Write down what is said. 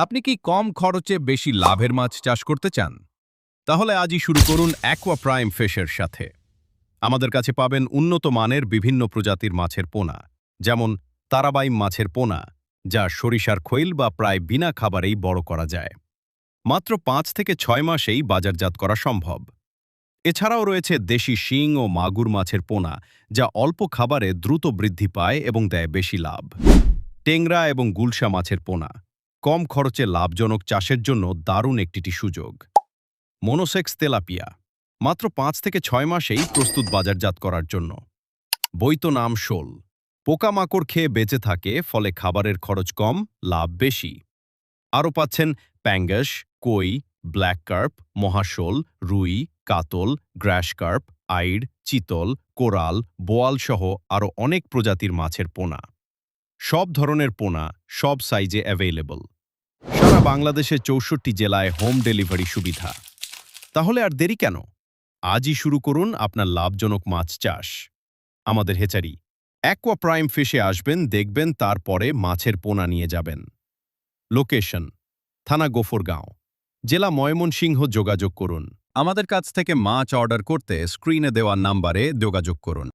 আপনি কি কম খরচে বেশি লাভের মাছ চাষ করতে চান? তাহলে আজই শুরু করুন অ্যাকোয়া প্রাইম ফিশের সাথে। আমাদের কাছে পাবেন উন্নত মানের বিভিন্ন প্রজাতির মাছের পোনা, যেমন তারাবাইম মাছের পোনা, যা সরিষার খৈল বা প্রায় বিনা খাবারেই বড় করা যায়। মাত্র ৫ থেকে ৬ মাসেই বাজারজাত করা সম্ভব। এছাড়াও রয়েছে দেশি শিং ও মাগুর মাছের পোনা, যা অল্প খাবারে দ্রুত বৃদ্ধি পায় এবং দেয় বেশি লাভ। টেংরা এবং গুলশা মাছের পোনা কম খরচে লাভজনক চাষের জন্য দারুণ একটি সুযোগ। মনোসেক্স তেলাপিয়া মাত্র ৫ থেকে ৬ মাসেই প্রস্তুত বাজারজাত করার জন্য। বৈতনাম শোল পোকামাকড় খেয়ে বেঁচে থাকে, ফলে খাবারের খরচ কম, লাভ বেশি। আরও পাচ্ছেন প্যাঙ্গাস, কই, ব্ল্যাক কার্প, মহাশোল, রুই, কাতল, গ্র্যাশ কার্প, আইড়, চিতল, কোরাল, বোয়াল সহ আরও অনেক প্রজাতির মাছের পোনা। সব ধরনের পোনা সব সাইজে অ্যাভেইলেবল। সারা বাংলাদেশে ৬৪ জেলায় হোম ডেলিভারি সুবিধা। তাহলে আর দেরি কেন? আজই শুরু করুন আপনার লাভজনক মাছ চাষ। আমাদের হেচারি অ্যাকোয়া প্রাইম ফিশে আসবেন, দেখবেন, তারপরে মাছের পোনা নিয়ে যাবেন। লোকেশন: থানা গোফরগাঁও, জেলা ময়মনসিংহ। যোগাযোগ করুন। আমাদের কাছ থেকে মাছ অর্ডার করতে স্ক্রিনে দেওয়া নাম্বারে যোগাযোগ করুন।